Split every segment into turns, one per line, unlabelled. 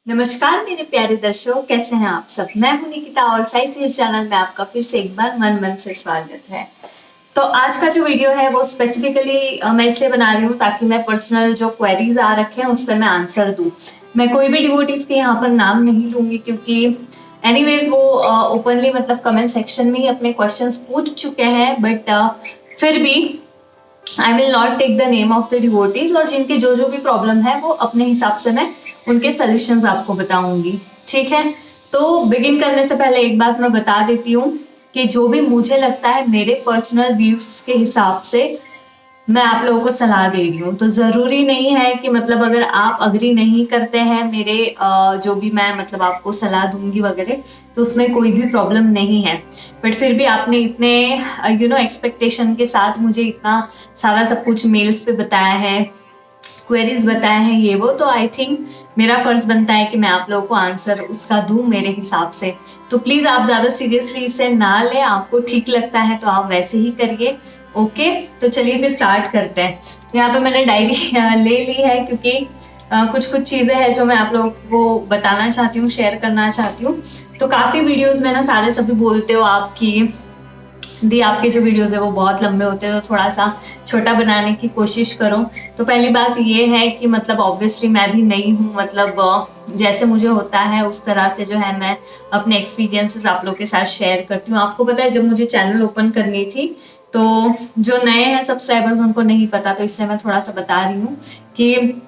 नमस्कार मेरे प्यारे दर्शकों, कैसे हैं आप सब। मैं हूं निकिता और साई सीरीज चैनल में आपका फिर से एक बार मन से स्वागत है। तो आज का जो वीडियो है वो स्पेसिफिकली मैं इसलिए बना रही हूँ ताकि मैं पर्सनल जो क्वेरीज आ रखे हैं उस पर मैं आंसर दूं। मैं कोई भी डिवोटीज के यहाँ पर नाम नहीं लूंगी क्योंकि एनीवेज वो ओपनली मतलब कमेंट सेक्शन में ही अपने क्वेश्चंस पूछ चुके हैं, बट फिर भी I will not take the name of the devotees, और जिनके जो भी प्रॉब्लम है वो अपने हिसाब से मैं उनके सोल्यूशंस आपको बताऊंगी। ठीक है, तो बिगिन करने से पहले एक बात मैं बता देती हूँ कि जो भी मुझे लगता है मेरे पर्सनल व्यूज के हिसाब से मैं आप लोगों को सलाह दे रही हूँ। तो जरूरी नहीं है कि मतलब अगर आप अग्री नहीं करते हैं मेरे जो भी मैं मतलब आपको सलाह दूंगी वगैरह, तो उसमें कोई भी प्रॉब्लम नहीं है। बट फिर भी आपने इतने एक्सपेक्टेशन के साथ मुझे इतना सारा सब कुछ मेल्स पे बताया है, क्वेरीज बताए हैं ये वो, तो आई थिंक मेरा फर्ज बनता है कि मैं आप लोगों को आंसर उसका दूं मेरे हिसाब से। तो प्लीज आप ज्यादा सीरियसली इसे ना लें, आपको ठीक लगता है तो आप वैसे ही करिए। ओके, तो चलिए फिर स्टार्ट करते हैं। यहाँ पे मैंने डायरी ले ली है क्योंकि कुछ चीजें हैं जो मैं आप लोगों को बताना चाहती हूँ, शेयर करना चाहती हूँ। तो काफी वीडियोस में ना सारे सभी बोलते हो आपकी दी आपके जो वीडियोस है वो बहुत लंबे होते हैं, तो थोड़ा सा छोटा बनाने की कोशिश करो। तो पहली बात ये है कि मतलब ऑब्वियसली मैं भी नई हूँ, मतलब जैसे मुझे होता है उस तरह से जो है मैं अपने एक्सपीरियंसेस आप लोग के साथ शेयर करती हूँ। आपको पता है जब मुझे चैनल ओपन करनी थी तो जो नए हैं सब्सक्राइबर्स उनको नहीं पता, तो इसलिए मैं थोड़ा सा बता रही हूँ कि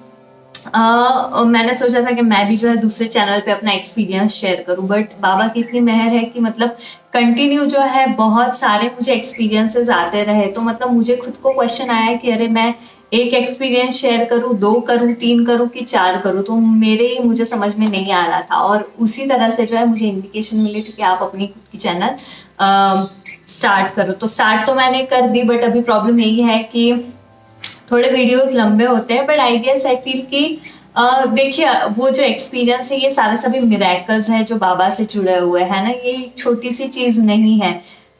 मैंने सोचा था कि मैं भी जो है दूसरे चैनल पे अपना एक्सपीरियंस शेयर करूं, बट बाबा की इतनी मेहर है कि मतलब कंटिन्यू जो है बहुत सारे मुझे एक्सपीरियंसेस आते रहे। तो मतलब मुझे खुद को क्वेश्चन आया कि अरे मैं एक एक्सपीरियंस शेयर करूं, दो करूं, तीन करूं कि चार करूं, तो मेरे ही मुझे समझ में नहीं आ रहा था। और उसी तरह से जो है मुझे इंडिकेशन मिली थी कि आप अपनी खुद की चैनल स्टार्ट करो। तो स्टार्ट तो मैंने कर दी, बट अभी प्रॉब्लम यही है कि थोड़े वीडियोस लंबे होते हैं, but I guess I feel कि देखिए वो जो एक्सपीरियंस है ये सारे सभी मिरेकल्स है जो बाबा से जुड़े हुए हैं ना, ये छोटी सी चीज नहीं है।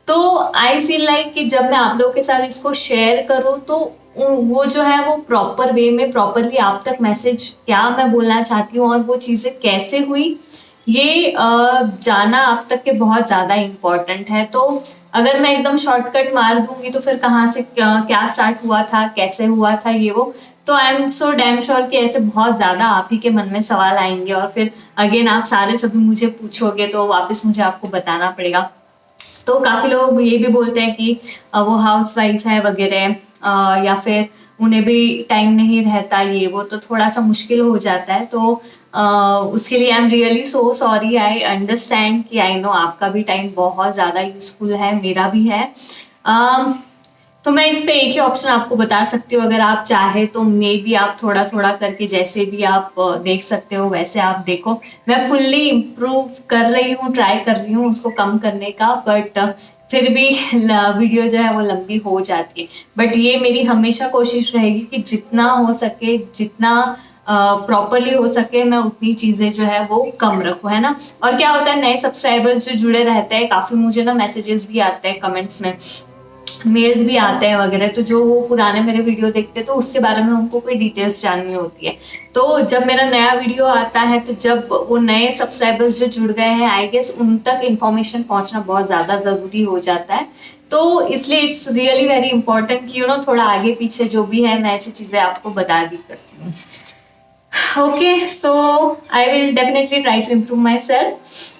तो आई फील लाइक कि जब मैं आप लोगों के साथ इसको शेयर करूं तो वो जो है वो प्रॉपर वे में प्रॉपरली आप तक मैसेज क्या मैं बोलना चाहती हूँ और वो चीजें कैसे हुई ये जाना आप तक के बहुत ज्यादा इम्पोर्टेंट है। तो अगर मैं एकदम शॉर्टकट मार दूंगी तो फिर कहाँ से क्या स्टार्ट हुआ था, कैसे हुआ था ये वो, तो I am so damn sure कि ऐसे बहुत ज्यादा आप ही के मन में सवाल आएंगे और फिर अगेन आप सारे सभी मुझे पूछोगे तो वापस मुझे आपको बताना पड़ेगा। तो काफी लोग ये भी बोलते हैं कि वो हाउस वाइफ है वगैरह, या फिर उन्हें भी टाइम नहीं रहता ये वो, तो थोड़ा सा मुश्किल हो जाता है। तो उसके लिए I am really so sorry, I understand कि आई नो आपका भी टाइम बहुत ज़्यादा यूजफुल है, मेरा भी है। तो मैं इस पे एक ही ऑप्शन आपको बता सकती हूँ, अगर आप चाहे तो मे बी आप थोड़ा थोड़ा करके जैसे भी आप देख सकते हो वैसे आप देखो। मैं फुल्ली इम्प्रूव कर रही हूँ, ट्राई कर रही हूँ उसको कम करने का, बट फिर भी वीडियो जो है वो लंबी हो जाती है। बट ये मेरी हमेशा कोशिश रहेगी कि जितना हो सके, जितना प्रॉपरली हो सके मैं उतनी चीजें जो है वो कम रखूं, है ना। और क्या होता है नए सब्सक्राइबर्स जो जुड़े रहते हैं, काफी मुझे ना मैसेजेस भी आते हैं, कमेंट्स में मेल्स भी आते हैं वगैरह, तो जो वो पुराने मेरे वीडियो देखते हैं तो उसके बारे में उनको कोई डिटेल्स जाननी होती है। तो जब मेरा नया वीडियो आता है तो जब वो नए सब्सक्राइबर्स जो जुड़ गए हैं आई गेस उन तक इंफॉर्मेशन पहुंचना बहुत ज्यादा जरूरी हो जाता है। तो इसलिए इट्स रियली वेरी इंपॉर्टेंट कि थोड़ा आगे पीछे जो भी है मैं ऐसी चीजें आपको बता दी करती हूँ। Okay, so I will definitely try to improve myself.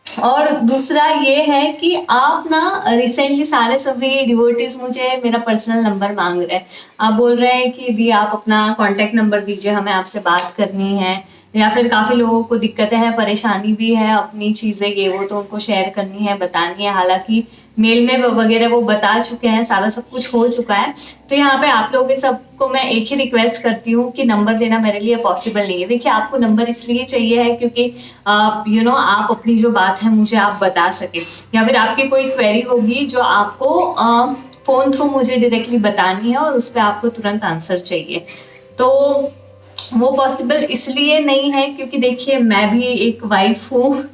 और दूसरा ये है कि आप ना रिसेंटली सारे सभी डिवोटीज मुझे मेरा पर्सनल नंबर मांग रहे हैं। आप बोल रहे हैं कि दी आप अपना कांटेक्ट नंबर दीजिए, हमें आपसे बात करनी है। या फिर काफी लोगों को दिक्कतें हैं, परेशानी भी है, अपनी चीजें ये वो तो उनको शेयर करनी है, बतानी है। हालांकि मेल में वगैरह वो बता चुके हैं, सारा सब कुछ हो चुका है। तो यहाँ पे आप लोगों के सबको मैं एक ही रिक्वेस्ट करती हूँ कि नंबर देना मेरे लिए पॉसिबल नहीं है। देखिए आपको नंबर इसलिए चाहिए है क्योंकि आप आप अपनी जो बात है मुझे आप बता सके, या फिर आपकी कोई क्वेरी होगी जो आपको फोन थ्रू मुझे डायरेक्टली बतानी है और उस पर आपको तुरंत आंसर चाहिए। तो वो पॉसिबल इसलिए नहीं है क्योंकि देखिए मैं भी एक वाइफ हूँ,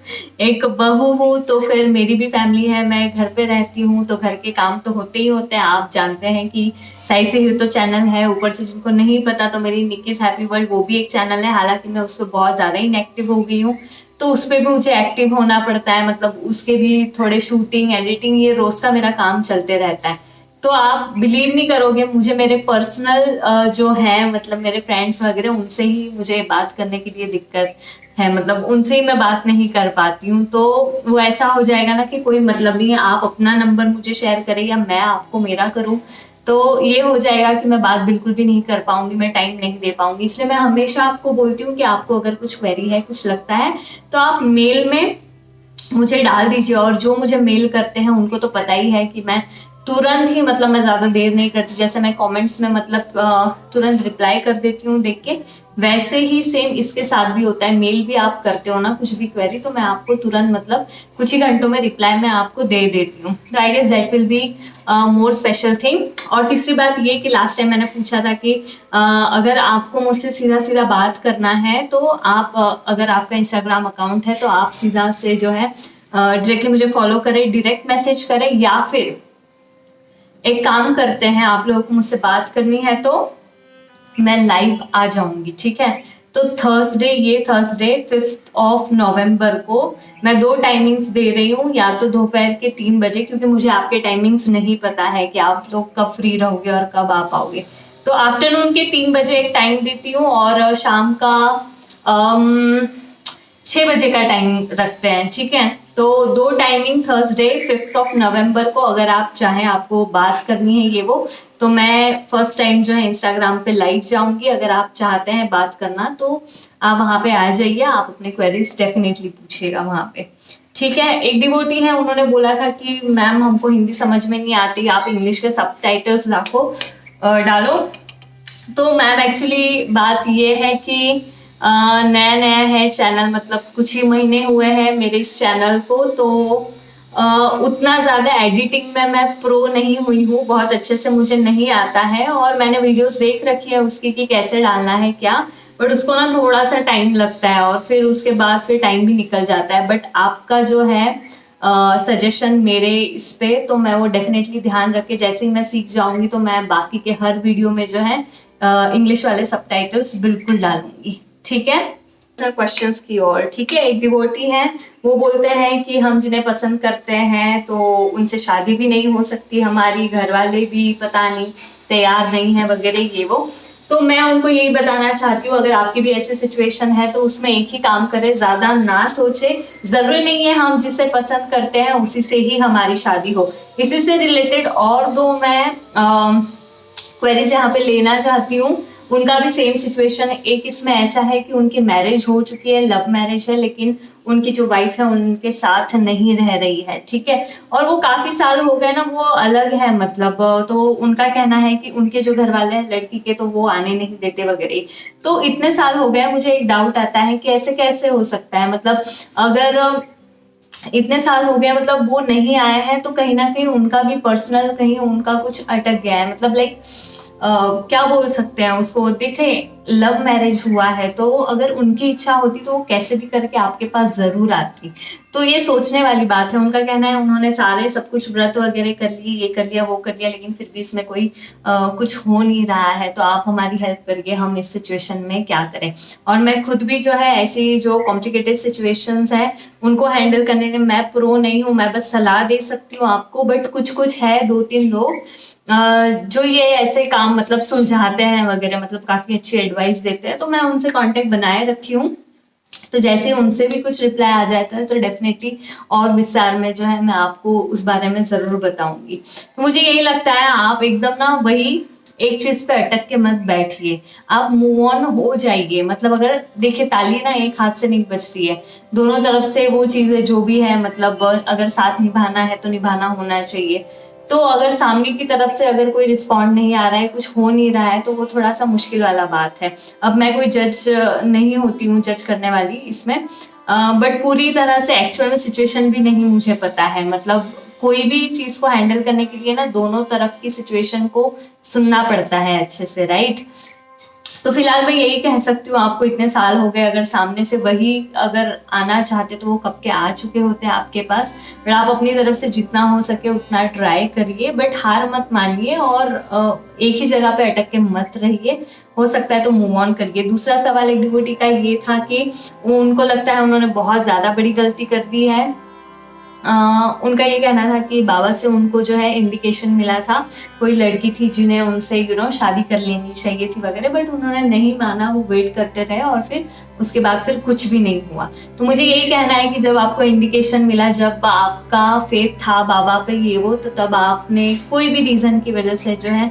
एक बहू हूँ, तो फिर मेरी भी फैमिली है, मैं घर पे रहती हूँ, तो घर के काम तो होते ही होते हैं। आप जानते हैं कि साई से ही तो चैनल है, ऊपर से जिनको नहीं पता तो मेरी निक्कीज हैप्पी वर्ल्ड वो भी एक चैनल है, हालांकि मैं उस पर बहुत ज़्यादा इनएक्टिव हो गई हूँ, तो उस पर भी मुझे एक्टिव होना पड़ता है, मतलब उसके भी थोड़े शूटिंग एडिटिंग ये रोज़ का मेरा काम चलते रहता है। तो आप बिलीव नहीं करोगे, मुझे मेरे पर्सनल जो है मतलब मेरे फ्रेंड्स वगैरह उनसे ही मुझे बात करने के लिए दिक्कत है, मतलब उनसे ही मैं बात नहीं कर पाती हूँ। तो वो ऐसा हो जाएगा ना कि कोई मतलब नहीं है, आप अपना नंबर मुझे शेयर करें या मैं आपको मेरा करूँ, तो ये हो जाएगा कि मैं बात बिल्कुल भी नहीं कर पाऊंगी, मैं टाइम नहीं दे पाऊंगी। इसलिए मैं हमेशा आपको बोलती हूँ कि आपको अगर कुछ क्वेरी है, कुछ लगता है, तो आप मेल में मुझे डाल दीजिए। और जो मुझे मेल करते हैं उनको तो पता ही है कि मैं तुरंत ही, मतलब मैं ज्यादा देर नहीं करती, जैसे मैं कमेंट्स में मतलब तुरंत रिप्लाई कर देती हूँ देख के, वैसे ही सेम इसके साथ भी होता है। मेल भी आप करते हो ना कुछ भी क्वेरी, तो मैं आपको तुरंत मतलब कुछ ही घंटों में रिप्लाई मैं आपको दे देती हूँ। तो I guess that will be more special thing. और तीसरी बात ये कि लास्ट टाइम मैंने पूछा था कि अगर आपको मुझसे सीधा सीधा बात करना है तो आप अगर आपका इंस्टाग्राम अकाउंट है तो आप सीधा से जो है डायरेक्टली मुझे फॉलो करें, डायरेक्ट मैसेज करें, या फिर एक काम करते हैं, आप लोगों को मुझसे बात करनी है तो मैं लाइव आ जाऊंगी, ठीक है। तो थर्सडे 5 नवंबर को मैं 2 टाइमिंग्स दे रही हूँ, या तो दोपहर के 3 बजे, क्योंकि मुझे आपके टाइमिंग्स नहीं पता है कि आप लोग कब फ्री रहोगे और कब आ पाओगे। तो आफ्टरनून के 3 बजे एक टाइम देती हूँ, और शाम का 6 बजे का टाइम रखते हैं, ठीक है। तो 2 टाइमिंग थर्सडे 5 नवंबर को, अगर आप चाहें आपको बात करनी है ये वो, तो मैं फर्स्ट टाइम जो है इंस्टाग्राम पे लाइव जाऊंगी। अगर आप चाहते हैं बात करना तो आप वहां पे आ जाइए, आप अपने क्वेरीज डेफिनेटली पूछिएगा वहां पे, ठीक है। एक डिवोटी है, उन्होंने बोला था कि मैम हमको हिंदी समझ में नहीं आती, आप इंग्लिश के सबटाइटल्स डालो। तो मैम एक्चुअली बात ये है कि नया नया है चैनल, मतलब कुछ ही महीने हुए हैं मेरे इस चैनल को, तो उतना ज़्यादा एडिटिंग में मैं प्रो नहीं हुई हूँ, बहुत अच्छे से मुझे नहीं आता है। और मैंने वीडियोस देख रखी है उसकी कि कैसे डालना है क्या, बट उसको ना थोड़ा सा टाइम लगता है, और फिर उसके बाद फिर टाइम भी निकल जाता है। बट आपका जो है सजेशन मेरे इस पे, तो मैं वो डेफिनेटली ध्यान रख के जैसे ही मैं सीख जाऊंगी तो मैं बाकी के हर वीडियो में जो है इंग्लिश वाले सबटाइटल्स बिल्कुल डालूंगी, ठीक है। क्वेश्चंस की ओर, ठीक है। एक डिवोटी है, वो बोलते हैं कि हम जिन्हें पसंद करते हैं तो उनसे शादी भी नहीं हो सकती हमारी, घर वाले भी पता नहीं तैयार नहीं है वगैरह ये वो। तो मैं उनको यही बताना चाहती हूँ, अगर आपकी भी ऐसी सिचुएशन है तो उसमें एक ही काम करें, ज्यादा ना सोचे। जरूरी नहीं है हम जिसे पसंद करते हैं उसी से ही हमारी शादी हो। इसी से रिलेटेड और 2 मैं क्वेरीज यहाँ पे लेना चाहती हूँ, उनका भी सेम सिचुएशन है। एक इसमें ऐसा है कि उनकी मैरिज हो चुकी है, लव मैरिज है, लेकिन उनकी जो वाइफ है उनके साथ नहीं रह रही है, ठीक है। और वो काफी साल हो गए ना, वो अलग है मतलब, तो उनका कहना है कि उनके जो घर वाले हैं लड़की के, तो वो आने नहीं देते वगैरह। तो इतने साल हो गए, मुझे एक डाउट आता है कि ऐसे कैसे हो सकता है, मतलब अगर इतने साल हो गए मतलब वो नहीं आए हैं, तो कहीं ना कहीं उनका भी पर्सनल कहीं उनका कुछ अटक गया है, मतलब लाइक क्या बोल सकते हैं उसको, देखे लव मैरिज हुआ है तो अगर उनकी इच्छा होती तो वो कैसे भी करके आपके पास जरूर आती। तो ये सोचने वाली बात है। उनका कहना है उन्होंने सारे सब कुछ व्रत वगैरह कर लिए, ये कर लिया वो कर लिया, लेकिन फिर भी इसमें कोई कुछ हो नहीं रहा है, तो आप हमारी हेल्प करिए, हम इस सिचुएशन में क्या करें। और मैं खुद भी जो है ऐसी जो कॉम्प्लिकेटेड सिचुएशंस हैं उनको हैंडल करने में मैं प्रो नहीं हूँ, मैं बस सलाह दे सकती हूँ आपको। बट कुछ कुछ है 2-3 लोग जो ये ऐसे काम मतलब सुलझाते हैं वगैरह, मतलब काफी अच्छी एडवाइस देते हैं, तो मैं उनसे कांटेक्ट बनाए रखी हूँ। तो जैसे उनसे भी कुछ रिप्लाई आ जाता है तो डेफिनेटली और विस्तार में जो है मैं आपको उस बारे में जरूर बताऊंगी। तो मुझे यही लगता है आप एकदम ना वही एक चीज पे अटक के मत बैठिए, आप मूव ऑन हो जाइए। मतलब अगर देखिए ताली ना एक हाथ से नहीं बजती है, दोनों तरफ से वो चीजें जो भी है, मतलब अगर साथ निभाना है तो निभाना होना चाहिए। तो अगर सामने की तरफ से अगर कोई रिस्पॉन्ड नहीं आ रहा है, कुछ हो नहीं रहा है, तो वो थोड़ा सा मुश्किल वाला बात है। अब मैं कोई जज नहीं होती हूँ, जज करने वाली इसमें, बट पूरी तरह से एक्चुअल में सिचुएशन भी नहीं मुझे पता है। मतलब कोई भी चीज को हैंडल करने के लिए ना दोनों तरफ की सिचुएशन को सुनना पड़ता है अच्छे से, राइट। तो फिलहाल मैं यही कह सकती हूँ, आपको इतने साल हो गए, अगर सामने से वही अगर आना चाहते तो वो कब के आ चुके होते हैं आपके पास। बट आप अपनी तरफ से जितना हो सके उतना ट्राई करिए, बट हार मत मानिए और एक ही जगह पे अटक के मत रहिए। हो सकता है तो मूव ऑन करिए। दूसरा सवाल एक डिवोटी का ये था कि वो उनको लगता है उन्होंने बहुत ज्यादा बड़ी गलती कर दी है। उनका ये कहना था कि बाबा से उनको जो है इंडिकेशन मिला था, कोई लड़की थी जिन्हें उनसे शादी कर लेनी चाहिए थी वगैरह, बट उन्होंने नहीं माना, वो वेट करते रहे और फिर उसके बाद फिर कुछ भी नहीं हुआ। तो मुझे यही कहना है कि जब आपको इंडिकेशन मिला, जब आपका फेथ था बाबा पे ये वो, तो तब आपने कोई भी रीजन की वजह से जो है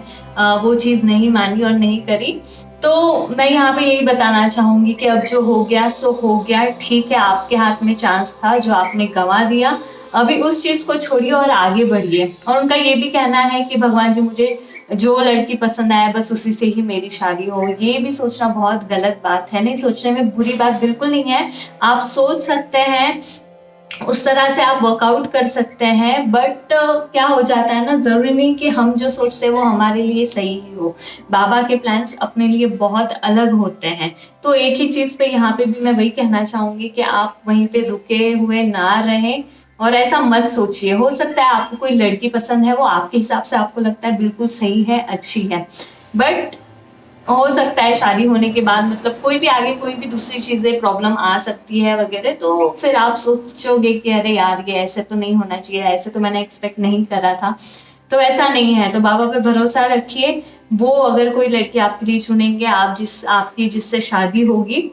वो चीज़ नहीं मानी और नहीं करी। तो मैं यहाँ पे यही बताना चाहूंगी कि अब जो हो गया सो हो गया, ठीक है, आपके हाथ में चांस था जो आपने गंवा दिया। अभी उस चीज को छोड़िए और आगे बढ़िए। और उनका ये भी कहना है कि भगवान जी मुझे जो लड़की पसंद आए बस उसी से ही मेरी शादी हो। ये भी सोचना बहुत गलत बात है। नहीं, सोचने में बुरी बात बिल्कुल नहीं है, आप सोच सकते हैं, उस तरह से आप वर्कआउट कर सकते हैं, बट क्या हो जाता है ना, जरूरी नहीं कि हम जो सोचते हैं वो हमारे लिए सही ही हो। बाबा के प्लान्स अपने लिए बहुत अलग होते हैं। तो एक ही चीज पे यहाँ पे भी मैं वही कहना चाहूंगी कि आप वहीं पे रुके हुए ना रहें और ऐसा मत सोचिए। हो सकता है आपको कोई लड़की पसंद है, वो आपके हिसाब से आपको लगता है बिल्कुल सही है, अच्छी है, बट हो सकता है शादी होने के बाद मतलब कोई भी आगे कोई भी दूसरी चीजें प्रॉब्लम आ सकती है वगैरह, तो फिर आप सोचोगे कि अरे यार ये ऐसे तो नहीं होना चाहिए, ऐसे तो मैंने एक्सपेक्ट नहीं करा था। तो ऐसा नहीं है। तो बाबा पे भरोसा रखिए, वो अगर कोई लड़की आपके लिए चुनेंगे, आपकी जिससे शादी होगी,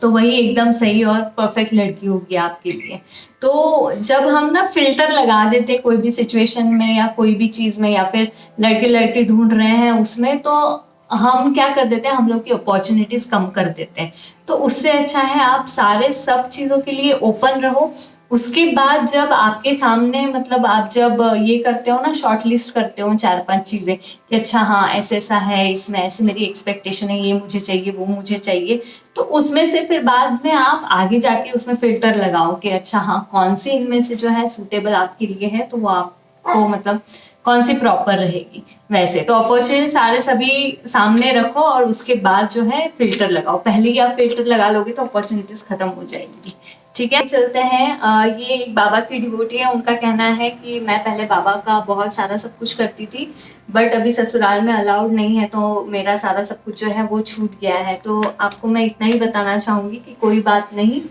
तो वही एकदम सही और परफेक्ट लड़की होगी आपके लिए। तो जब हम ना फिल्टर लगा देते कोई भी सिचुएशन में या कोई भी चीज में, या फिर लड़के लड़के ढूंढ रहे हैं उसमें, तो हम क्या कर देते हैं, हम लोग की अपॉर्चुनिटीज कम कर देते हैं। तो उससे अच्छा है आप सारे सब चीजों के लिए ओपन रहो। उसके बाद जब आपके सामने मतलब आप जब ये करते हो ना, शॉर्ट लिस्ट करते हो 4-5 चीजें कि अच्छा हाँ ऐसे ऐसा है, इसमें ऐसे मेरी एक्सपेक्टेशन है, ये मुझे चाहिए, वो मुझे चाहिए, तो उसमें से फिर बाद में आप आगे जाके उसमें फिल्टर लगाओ कि अच्छा हाँ कौन सी इनमें से जो है सूटेबल आपके लिए है, तो वो आपको मतलब कौन सी प्रॉपर रहेगी। वैसे तो अपॉर्चुनिटी सारे सभी सामने रखो और उसके बाद जो है फिल्टर लगाओ। पहले ही आप फिल्टर लगा लोगे तो अपॉर्चुनिटीज खत्म हो जाएगी। ठीक है, चलते हैं। ये एक बाबा की डिवोटी है, उनका कहना है कि मैं पहले बाबा का बहुत सारा सब कुछ करती थी, बट अभी ससुराल में अलाउड नहीं है, तो मेरा सारा सब कुछ जो है वो छूट गया है। तो आपको मैं इतना ही बताना चाहूंगी कि कोई बात नहीं,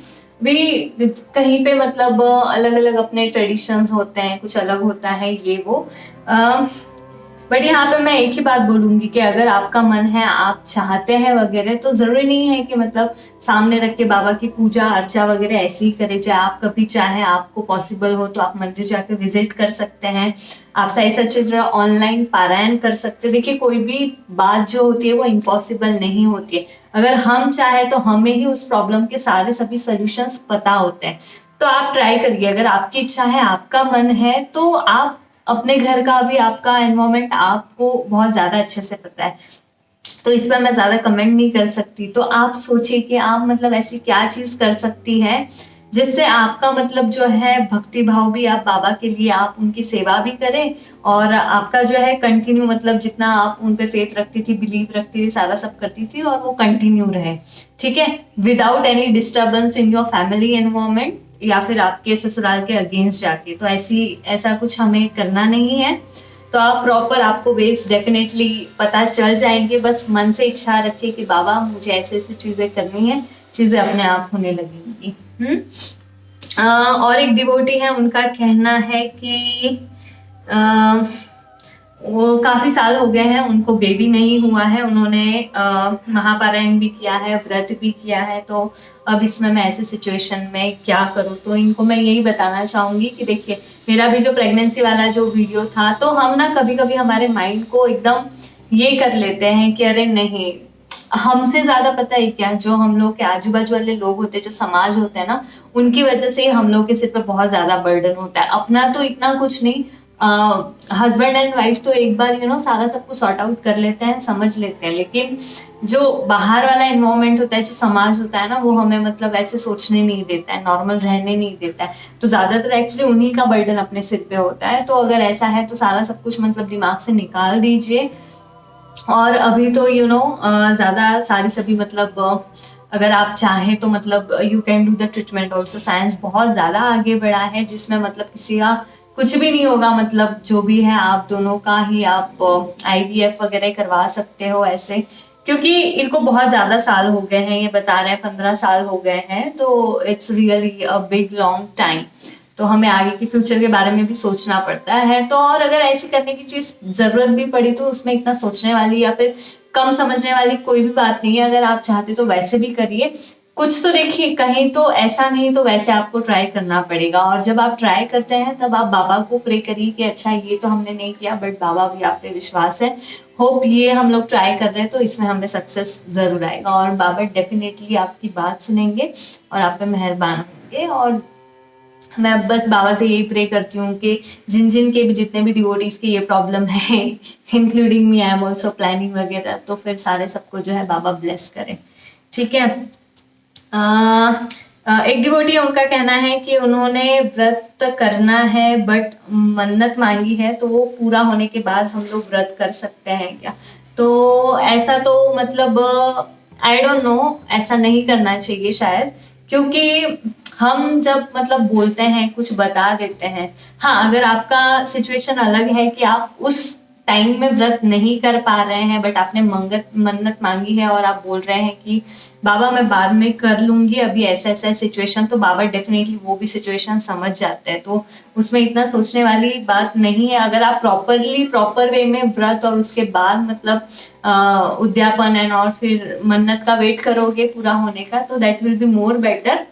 भी कहीं पे मतलब अलग अलग अपने ट्रेडिशंस होते हैं, कुछ अलग होता है ये वो। बट यहाँ पे मैं एक ही बात बोलूंगी कि अगर आपका मन है, आप चाहते हैं वगैरह, तो जरूरी नहीं है कि मतलब सामने रख के बाबा की पूजा अर्चा वगैरह ऐसे ही करे जाए। आप कभी चाहे, आपको पॉसिबल हो तो आप मंदिर जाके विजिट कर सकते हैं, आप साई सचरित्र ऑनलाइन पारायण कर सकते हैं। देखिए कोई भी बात जो होती है वो इम्पॉसिबल नहीं होती है। अगर हम चाहे तो हमें ही उस प्रॉब्लम के सारे सभी सोल्यूशंस पता होते हैं। तो आप ट्राई करिए, अगर आपकी इच्छा है, आपका मन है, तो आप अपने घर का भी, आपका एनवायरमेंट आपको बहुत ज्यादा अच्छे से पता है, तो इस पर मैं ज्यादा कमेंट नहीं कर सकती। तो आप सोचिए कि आप मतलब ऐसी क्या चीज कर सकती है जिससे आपका मतलब जो है भक्ति भाव भी, आप बाबा के लिए आप उनकी सेवा भी करें और आपका जो है कंटिन्यू मतलब जितना आप उन पे फेथ रखती थी, बिलीव रखती थी, सारा सब करती थी, और वो कंटिन्यू रहे। ठीक है, without any disturbance in your family environment या फिर आपके ससुराल के अगेंस्ट जाके। तो ऐसा कुछ हमें करना नहीं है। तो आप प्रॉपर, आपको वेज डेफिनेटली पता चल जाएंगे। बस मन से इच्छा रखिए कि बाबा मुझे ऐसे ऐसी चीजें करनी है, चीजें अपने आप होने लगेंगी। और एक डिवोटी है, उनका कहना है कि वो काफी साल हो गए हैं, उनको बेबी नहीं हुआ है, उन्होंने महापारायण भी किया है, व्रत भी किया है, तो अब इसमें मैं ऐसे सिचुएशन में क्या करूँ। तो इनको मैं यही बताना चाहूंगी कि देखिए मेरा भी जो प्रेगनेंसी वाला जो वीडियो था, तो हम ना कभी कभी हमारे माइंड को एकदम ये कर लेते हैं कि अरे नहीं, हमसे ज्यादा पता है क्या, जो हम लोग के आजू बाजू वाले लोग होते हैं, जो समाज होते हैं ना, उनकी वजह से हम लोग के सिर पे बहुत ज्यादा बर्डन होता है। अपना तो इतना कुछ नहीं, हस्बैंड एंड वाइफ तो एक बार सारा सब कुछ सॉर्ट आउट कर लेते हैं, समझ लेते हैं, लेकिन जो बाहर वाला एनवायरमेंट होता है, जो समाज होता है ना, वो हमें मतलब ऐसे सोचने नहीं देता है, नॉर्मल रहने नहीं देता है। तो ज्यादातर एक्चुअली उन्हीं का बर्डन अपने सिर पे होता है। तो अगर ऐसा है तो सारा सब कुछ मतलब दिमाग से निकाल दीजिए और अभी तो ज़्यादा सारी सभी मतलब अगर आप चाहें तो मतलब you can do the treatment also. Science बहुत ज़्यादा आगे बढ़ा है, जिसमें मतलब किसी का कुछ भी नहीं होगा, मतलब जो भी है आप दोनों का ही आप IVF वगैरह करवा सकते हो ऐसे, क्योंकि इनको बहुत ज़्यादा साल हो गए हैं, ये बता रहे हैं 15 साल हो गए हैं, तो it's really a big long time. तो हमें आगे के फ्यूचर के बारे में भी सोचना पड़ता है। तो और अगर ऐसी करने की चीज़ ज़रूरत भी पड़ी तो उसमें इतना सोचने वाली या फिर कम समझने वाली कोई भी बात नहीं है। अगर आप चाहते तो वैसे भी करिए, कुछ तो देखिए, कहीं तो ऐसा नहीं तो वैसे आपको ट्राई करना पड़ेगा। और जब आप ट्राई करते हैं तब आप बाबा को प्रे करिए कि अच्छा ये तो हमने नहीं किया बट बाबा भी आप पे विश्वास है, होप ये हम लोग ट्राई कर रहे हैं तो इसमें हमें सक्सेस जरूर आएगा, और बाबा डेफिनेटली आपकी बात सुनेंगे और आप पे मेहरबान होंगे। और मैं बस बाबा से यही प्रे करती हूँ कि जिन जिन के भी जितने भी डिवोटीज की ये प्रॉब्लम है, including me, I am also planning वगैरह, तो फिर सारे सबको जो है बाबा ब्लेस करें। ठीक है। एक डिवोटी है, उनका कहना है कि उन्होंने व्रत करना है बट मन्नत मांगी है, तो वो पूरा होने के बाद हम लोग व्रत कर सकते हैं क्या? तो ऐसा तो मतलब आई डोंट नो, ऐसा नहीं करना चाहिए शायद, क्योंकि हम जब मतलब बोलते हैं कुछ बता देते हैं, हाँ अगर आपका सिचुएशन अलग है कि आप उस टाइम में व्रत नहीं कर पा रहे हैं बट आपने मन्नत मांगी है और आप बोल रहे हैं कि बाबा मैं बाद में कर लूंगी, अभी ऐसा ऐसा सिचुएशन, तो बाबा डेफिनेटली वो भी सिचुएशन समझ जाते हैं, तो उसमें इतना सोचने वाली बात नहीं है। अगर आप प्रॉपर वे में व्रत और उसके बाद मतलब उद्यापन एंड और फिर मन्नत का वेट करोगे पूरा होने का, तो that will be more better.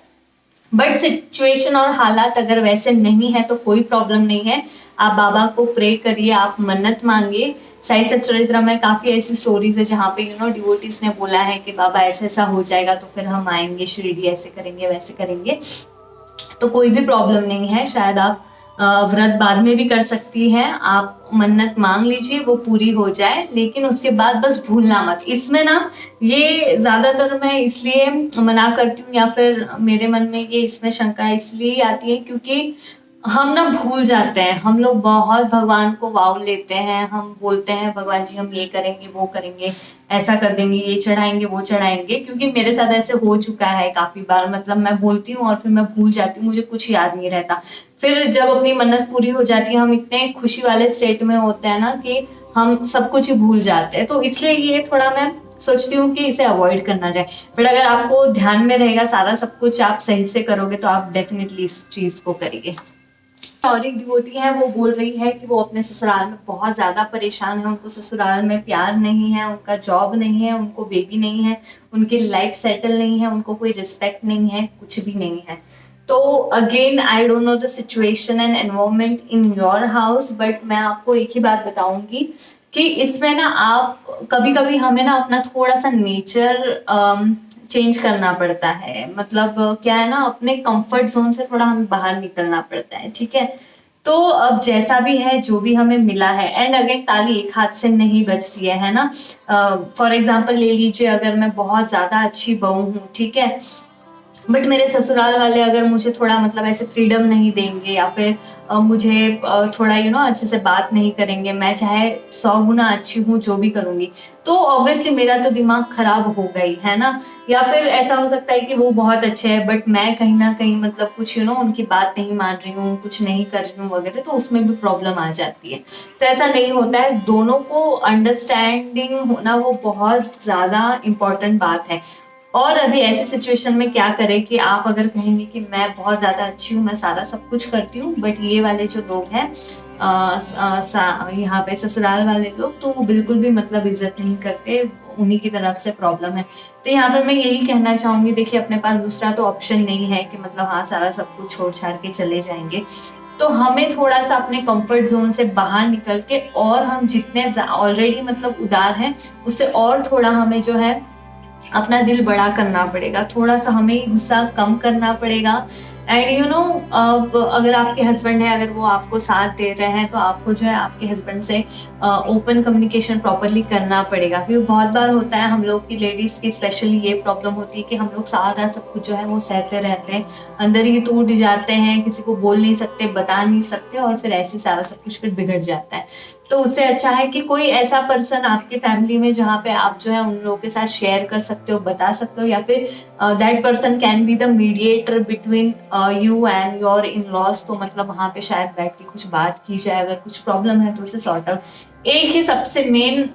But situation और हालात अगर वैसे नहीं है तो कोई प्रॉब्लम नहीं है, आप बाबा को प्रे करिए, आप मन्नत मांगिए। साई सच्चरित्र में काफी ऐसी स्टोरीज है जहाँ पे डिवोटीज ने बोला है कि बाबा ऐसा ऐसा हो जाएगा तो फिर हम आएंगे शिरडी, ऐसे करेंगे वैसे करेंगे, तो कोई भी प्रॉब्लम नहीं है। शायद आप व्रत बाद में भी कर सकती हैं, आप मन्नत मांग लीजिए वो पूरी हो जाए, लेकिन उसके बाद बस भूलना मत। इसमें ना ये ज्यादातर मैं इसलिए मना करती हूँ, या फिर मेरे मन में ये इसमें शंका इसलिए आती है क्योंकि हम ना भूल जाते हैं, हम लोग बहुत भगवान को वाव लेते हैं, हम बोलते हैं भगवान जी हम ये करेंगे वो करेंगे, ऐसा कर देंगे, ये चढ़ाएंगे वो चढ़ाएंगे, क्योंकि मेरे साथ ऐसे हो चुका है काफी बार। मतलब मैं बोलती हूँ और फिर मैं भूल जाती हूँ, मुझे कुछ याद नहीं रहता। फिर जब अपनी मन्नत पूरी हो जाती है हम इतने खुशी वाले स्टेट में होते हैं ना कि हम सब कुछ ही भूल जाते हैं, तो इसलिए ये थोड़ा मैं सोचती हूँ कि इसे अवॉइड करना जाए। बट अगर आपको ध्यान में रहेगा सारा सब कुछ आप सही से करोगे तो आप डेफिनेटली इस चीज को करिए। और एक डिवोटी है, वो बोल रही है कि वो अपने ससुराल में बहुत ज्यादा परेशान है, उनको ससुराल में प्यार नहीं है, उनका जॉब नहीं है, उनको बेबी नहीं है, उनकी लाइफ सेटल नहीं है, उनको कोई रिस्पेक्ट नहीं है, कुछ भी नहीं है। तो again I don't know the situation and environment in your house, but मैं आपको एक ही बात बताऊंगी कि इसमें ना आप कभी कभी हमें ना अपना थोड़ा सा नेचर चेंज करना पड़ता है। मतलब क्या है ना, अपने कंफर्ट जोन से थोड़ा हमें बाहर निकलना पड़ता है। ठीक है, तो अब जैसा भी है जो भी हमें मिला है, एंड अगेन ताली एक हाथ से नहीं बजती है ना। फॉर एग्जाम्पल ले लीजिए, अगर मैं बहुत ज्यादा अच्छी बहू हूँ, ठीक है, बट मेरे ससुराल वाले अगर मुझे थोड़ा मतलब ऐसे फ्रीडम नहीं देंगे, या फिर मुझे थोड़ा अच्छे से बात नहीं करेंगे, मैं चाहे 100 गुना अच्छी हूँ जो भी करूंगी, तो ऑब्वियसली मेरा तो दिमाग खराब हो गई है ना। या फिर ऐसा हो सकता है कि वो बहुत अच्छे हैं बट मैं कहीं ना कहीं मतलब कुछ उनकी बात नहीं मान रही हूँ, कुछ नहीं कर रही हूँ वगैरह, तो उसमें भी प्रॉब्लम आ जाती है। तो ऐसा नहीं होता है, दोनों को अंडरस्टैंडिंग होना वो बहुत ज्यादा इम्पोर्टेंट बात है। और अभी ऐसी सिचुएशन में क्या करें कि आप अगर कहेंगे कि मैं बहुत ज्यादा अच्छी हूँ, मैं सारा सब कुछ करती हूँ, बट ये वाले जो लोग हैं यहाँ पे ससुराल वाले लोग, तो वो बिल्कुल भी मतलब इज्जत नहीं करते, उन्हीं की तरफ से प्रॉब्लम है। तो यहाँ पे मैं यही कहना चाहूंगी, देखिए अपने पास दूसरा तो ऑप्शन नहीं है कि मतलब हाँ सारा सब कुछ छोड़ छाड़ के चले जाएंगे, तो हमें थोड़ा सा अपने कंफर्ट जोन से बाहर निकल के, और हम जितने ऑलरेडी मतलब उदार हैं उससे और थोड़ा हमें जो है अपना दिल बड़ा करना पड़ेगा, थोड़ा सा हमें गुस्सा कम करना पड़ेगा, एंड यू नो, अब अगर आपके हस्बैंड है, अगर वो आपको साथ दे रहे हैं, तो आपको जो है आपके हस्बैंड से ओपन कम्युनिकेशन प्रॉपरली करना पड़ेगा। क्योंकि बहुत बार होता है हम लोग की, लेडीज की स्पेशली ये प्रॉब्लम होती है कि हम लोग सारा सब कुछ जो है वो सहते रहते हैं, अंदर ही टूट जाते हैं, किसी को बोल नहीं सकते, बता नहीं सकते, और फिर ऐसे सारा सब कुछ फिर बिगड़ जाता है। तो उससे अच्छा है कि कोई ऐसा पर्सन आपके फैमिली में जहाँ पे आप जो है उन लोगों के साथ शेयर कर सकते हो, बता सकते हो, या फिर that person can be the mediator between you and your in laws. तो मतलब वहाँ पे शायद बैठ के कुछ बात की जाए, अगर कुछ प्रॉब्लम है तो उसे सॉर्ट आउट। एक ही सबसे मेन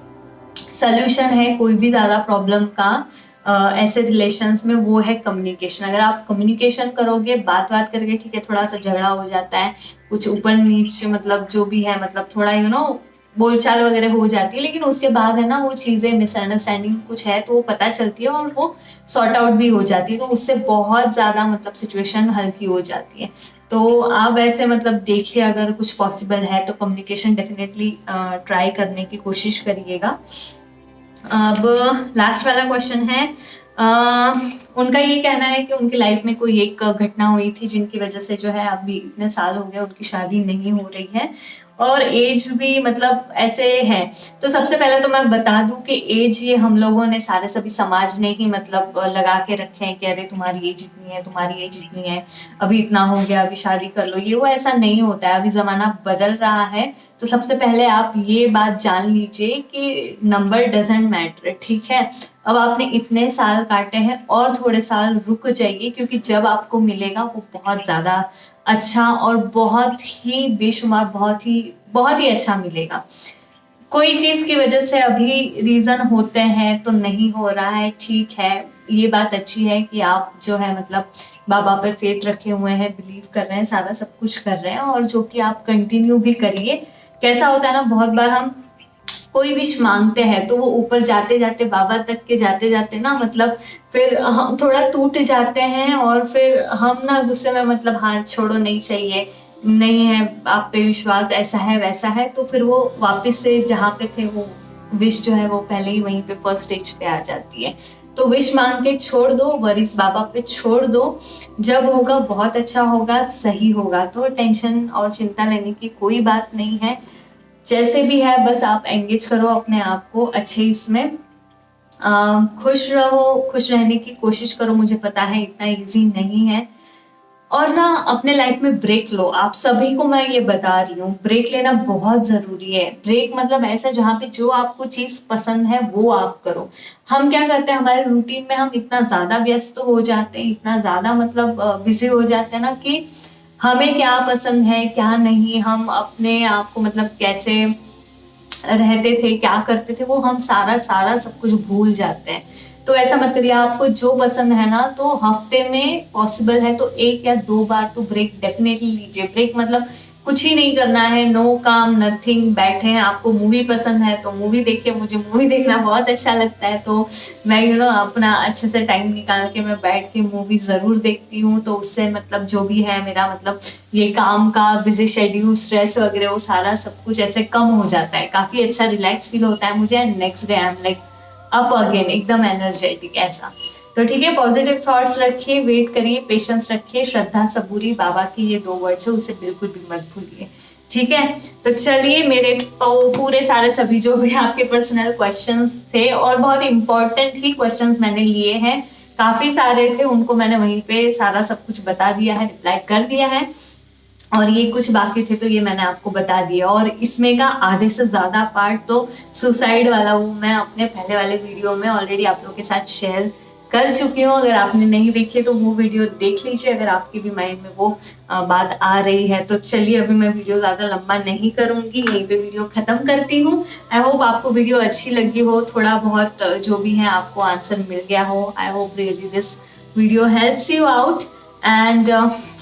सोल्यूशन है कोई भी ज्यादा प्रॉब्लम का ऐसे रिलेशंस में, वो है कम्युनिकेशन। अगर आप कम्युनिकेशन करोगे, बात करके, ठीक है थोड़ा सा झगड़ा हो जाता है, कुछ ऊपर नीचे मतलब जो भी है, मतलब थोड़ा यू नो बोलचाल वगैरह हो जाती है, लेकिन उसके बाद है ना वो चीजें, मिसअंडरस्टैंडिंग कुछ है तो वो पता चलती है और वो सॉर्ट आउट भी हो जाती है, तो उससे बहुत ज्यादा मतलब सिचुएशन हल्की हो जाती है। तो आप ऐसे मतलब देखिए, अगर कुछ पॉसिबल है तो कम्युनिकेशन डेफिनेटली ट्राई करने की कोशिश करिएगा। अब लास्ट वाला क्वेश्चन है, उनका ये कहना है कि उनकी लाइफ में कोई एक घटना हुई थी जिनकी वजह से जो है अभी इतने साल हो गए उनकी शादी नहीं हो रही है, और एज भी मतलब ऐसे है। तो सबसे पहले तो मैं बता दूं कि एज ये हम लोगों ने सारे सभी समाज ने ही मतलब लगा के रखे हैं कि अरे तुम्हारी एज इतनी है, तुम्हारी एज इतनी है, अभी इतना हो गया, अभी शादी कर लो, ये वो ऐसा नहीं होता है, अभी जमाना बदल रहा है। तो सबसे पहले आप ये बात जान लीजिए कि नंबर डजेंट मैटर, ठीक है। अब आपने इतने साल काटे हैं और थोड़े साल रुक जाइए, क्योंकि जब आपको मिलेगा वो बहुत ज्यादा अच्छा और बहुत ही बेशुमार, बहुत ही अच्छा मिलेगा। कोई चीज की वजह से अभी रीजन होते हैं तो नहीं हो रहा है, ठीक है। ये बात अच्छी है कि आप जो है मतलब बाबा पे फेथ रखे हुए हैं, बिलीव कर रहे हैं, सारा सब कुछ कर रहे हैं, और जो कि आप कंटिन्यू भी करिए। कैसा होता है ना, बहुत बार हम कोई विश मांगते हैं तो वो ऊपर जाते जाते, बाबा तक के जाते जाते ना, मतलब फिर हम थोड़ा टूट जाते हैं, और फिर हम ना गुस्से में मतलब हाथ छोड़ो, नहीं चाहिए, नहीं है आप पे विश्वास, ऐसा है वैसा है, तो फिर वो वापस से जहाँ पे थे वो विश जो है वो पहले ही वहीं पे फर्स्ट स्टेज पे आ जाती है। तो विश मांग के छोड़ दो, वरीज बाबा पे छोड़ दो, जब होगा बहुत अच्छा होगा, सही होगा, तो टेंशन और चिंता लेने की कोई बात नहीं है। जैसे भी है बस आप एंगेज करो अपने आप को अच्छे इसमें, खुश रहो, खुश रहने की कोशिश करो। मुझे पता है इतना इजी नहीं है, और ना अपने लाइफ में ब्रेक लो। आप सभी को मैं ये बता रही हूँ, ब्रेक लेना बहुत जरूरी है। ब्रेक मतलब ऐसा जहाँ पे जो आपको चीज पसंद है वो आप करो। हम क्या करते हैं, हमारे रूटीन में हम इतना ज्यादा व्यस्त हो जाते हैं, इतना ज्यादा मतलब बिजी हो जाते हैं ना, कि हमें क्या पसंद है क्या नहीं, हम अपने आप को मतलब कैसे रहते थे, क्या करते थे, वो हम सारा सारा सब कुछ भूल जाते हैं। तो ऐसा मत करिए, आपको जो पसंद है ना, तो हफ्ते में पॉसिबल है तो 1 या 2 बार तो ब्रेक डेफिनेटली लीजिए। ब्रेक मतलब कुछ ही नहीं करना है, नो काम नथिंग, बैठे हैं, आपको मूवी पसंद है तो मूवी देखिए। मुझे मूवी देखना बहुत अच्छा लगता है, तो मैं अपना अच्छे से टाइम निकाल के मैं बैठ के मूवी जरूर देखती हूँ। तो उससे मतलब जो भी है मेरा मतलब ये काम का बिजी शेड्यूल, स्ट्रेस वगैरह, वो सारा सब कुछ ऐसे कम हो जाता है, काफी अच्छा रिलैक्स फील होता है मुझे। Next day I am like up again, एकदम एनर्जेटिक ऐसा। तो ठीक है, पॉजिटिव थॉट्स रखिए, वेट करिए, पेशेंस रखिए, श्रद्धा सबूरी, बाबा की ये 2 वर्ड्स है, उसे बिल्कुल भी मत भूलिए, ठीक है। तो चलिए, मेरे पूरे सारे सभी जो भी आपके पर्सनल क्वेश्चंस थे, और बहुत इंपॉर्टेंट ही क्वेश्चंस मैंने लिए हैं, काफी सारे थे, उनको मैंने वहीं पे सारा सब कुछ बता दिया है, रिप्लाई कर दिया है, और ये कुछ बाकी थे तो ये मैंने आपको बता दिया। और इसमें का आधे से ज्यादा पार्ट तो सुसाइड वाला, वो मैं अपने पहले वाले वीडियो में ऑलरेडी आप लोगों के साथ शेयर कर चुकी हूँ। अगर आपने नहीं देखी तो वो वीडियो देख लीजिए, अगर आपके भी माइंड में वो बात आ रही है तो। चलिए, अभी मैं वीडियो ज्यादा लंबा नहीं करूंगी, यहीं पे वीडियो खत्म करती हूँ। आई होप आपको वीडियो अच्छी लगी हो, थोड़ा बहुत जो भी है आपको आंसर मिल गया हो। I hope really this video helps you out, and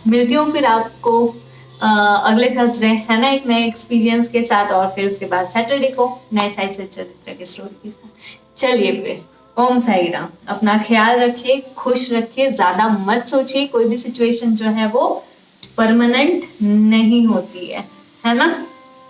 मिलती हूँ फिर आपको अगले थर्सडे, है ना, एक नए एक्सपीरियंस के साथ, और फिर उसके बाद सैटरडे को नए साई से चरित्र के स्टोरी के साथ। चलिए फिर, ओम साई राम। अपना ख्याल रखिए, खुश रखिए, ज्यादा मत सोचिए, कोई भी सिचुएशन जो है वो परमानेंट नहीं होती है ना।